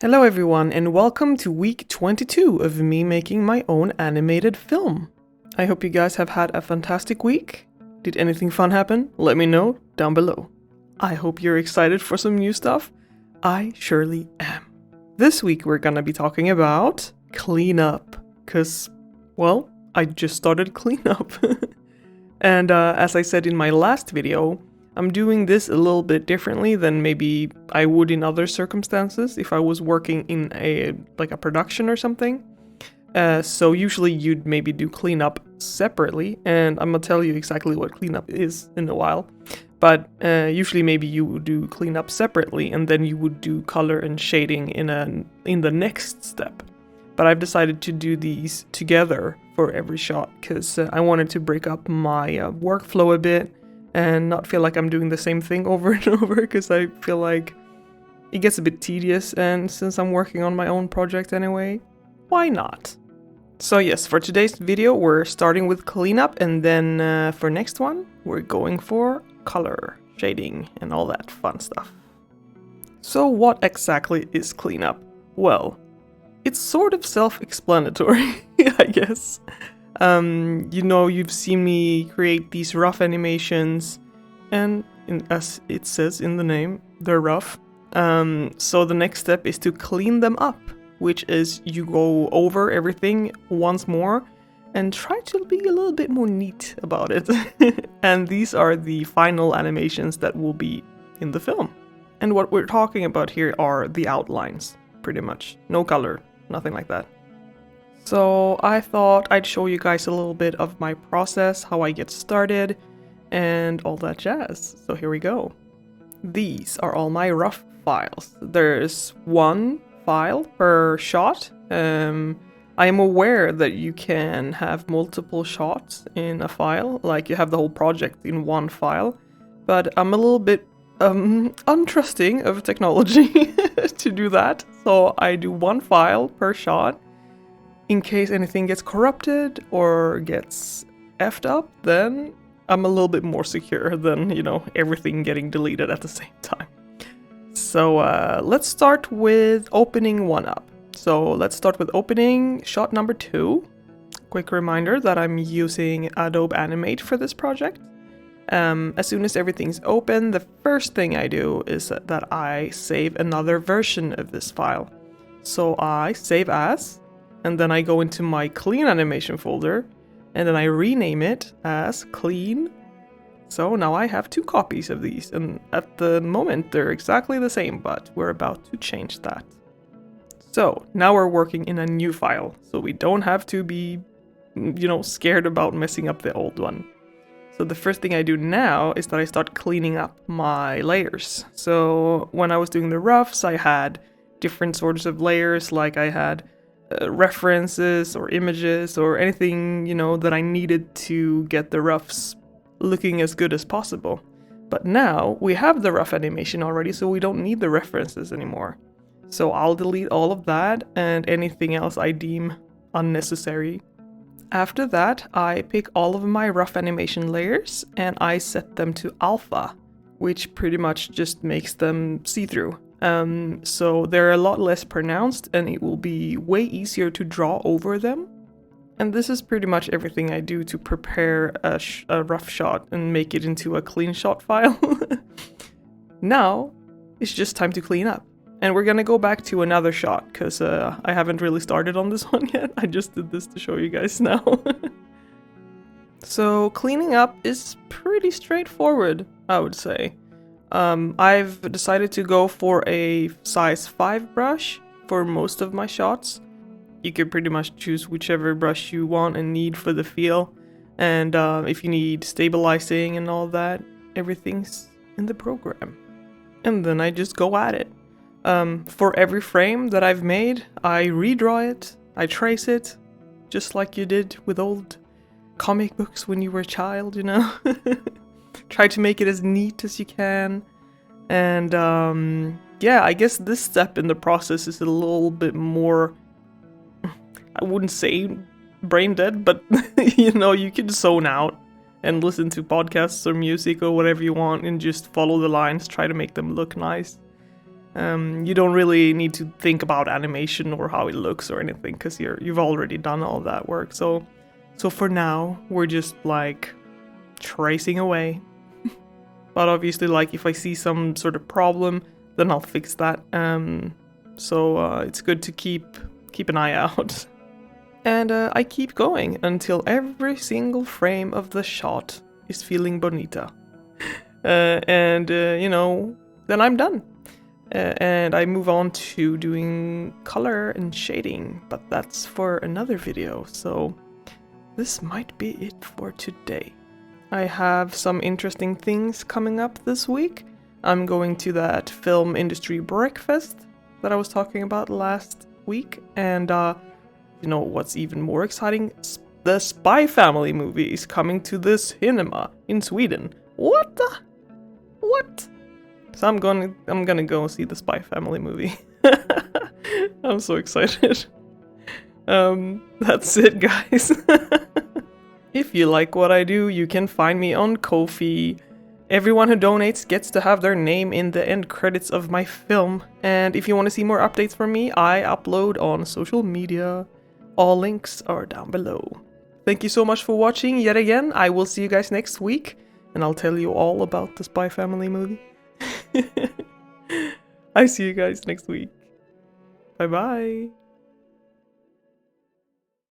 Hello everyone and welcome to week 22 of me making my own animated film. I hope you guys have had a fantastic week. Did anything fun happen? Let me know down below. I hope you're excited for some new stuff. I surely am. This week we're gonna be talking about cleanup, cause, well, I just started cleanup. And as I said in my last video, I'm doing this a little bit differently than maybe I would in other circumstances if I was working in a production or something. So usually you'd maybe do cleanup separately, and I'm gonna tell you exactly what cleanup is in a while. But usually maybe you would do cleanup separately, and then you would do color and shading in the next step. But I've decided to do these together for every shot because I wanted to break up my workflow a bit and not feel like I'm doing the same thing over and over, because I feel like it gets a bit tedious, and since I'm working on my own project anyway, why not? So yes, for today's video we're starting with cleanup, and then for next one we're going for color, shading, and all that fun stuff. So what exactly is cleanup? Well, it's sort of self-explanatory, I guess. You've seen me create these rough animations, and as it says in the name, they're rough. So the next step is to clean them up, which is you go over everything once more and try to be a little bit more neat about it. And these are the final animations that will be in the film. And what we're talking about here are the outlines, pretty much. No color, nothing like that. So I thought I'd show you guys a little bit of my process, how I get started, and all that jazz. So here we go. These are all my rough files. There's one file per shot. I am aware that you can have multiple shots in a file, like you have the whole project in one file, but I'm a little bit untrusting of technology to do that. So I do one file per shot. In case anything gets corrupted or gets effed up, then I'm a little bit more secure than, everything getting deleted at the same time. So let's start with opening one up. So let's start with opening shot number 2. Quick reminder that I'm using Adobe Animate for this project. As soon as everything's open, the first thing I do is that I save another version of this file. So I save as, and then I go into my clean animation folder, and then I rename it as clean. So now I have 2 copies of these, and at the moment they're exactly the same, but we're about to change that. So now we're working in a new file, so we don't have to be, scared about messing up the old one. So the first thing I do now is that I start cleaning up my layers. So when I was doing the roughs, I had different sorts of layers, like I had references or images or anything, that I needed to get the roughs looking as good as possible. But now we have the rough animation already, so we don't need the references anymore. So I'll delete all of that and anything else I deem unnecessary. After that, I pick all of my rough animation layers and I set them to alpha, which pretty much just makes them see-through. So they're a lot less pronounced and it will be way easier to draw over them. And this is pretty much everything I do to prepare a rough shot and make it into a clean shot file. Now, it's just time to clean up. And we're gonna go back to another shot, because I haven't really started on this one yet. I just did this to show you guys now. So cleaning up is pretty straightforward, I would say. I've decided to go for a size 5 brush for most of my shots. You could pretty much choose whichever brush you want and need for the feel. And if you need stabilizing and all that, everything's in the program. And then I just go at it. For every frame that I've made, I redraw it, I trace it, just like you did with old comic books when you were a child, Try to make it as neat as you can. And I guess this step in the process is a little bit more, I wouldn't say brain dead, but you can zone out and listen to podcasts or music or whatever you want and just follow the lines, try to make them look nice. You don't really need to think about animation or how it looks or anything, because you've already done all that work. So for now, we're just like tracing away. But obviously, like, if I see some sort of problem, then I'll fix that. So it's good to keep an eye out. And I keep going until every single frame of the shot is feeling bonita. You know, then I'm done. And I move on to doing color and shading, but that's for another video, so this might be it for today. I have some interesting things coming up this week. I'm going to that film industry breakfast that I was talking about last week, and you know what's even more exciting? The Spy Family movie is coming to the cinema in Sweden. What? So I'm gonna go see the Spy Family movie. I'm so excited. That's it, guys. If you like what I do, you can find me on Ko-fi. Everyone who donates gets to have their name in the end credits of my film. And if you want to see more updates from me, I upload on social media. All links are down below. Thank you so much for watching yet again. I will see you guys next week, and I'll tell you all about the Spy Family movie. I see you guys next week. Bye bye.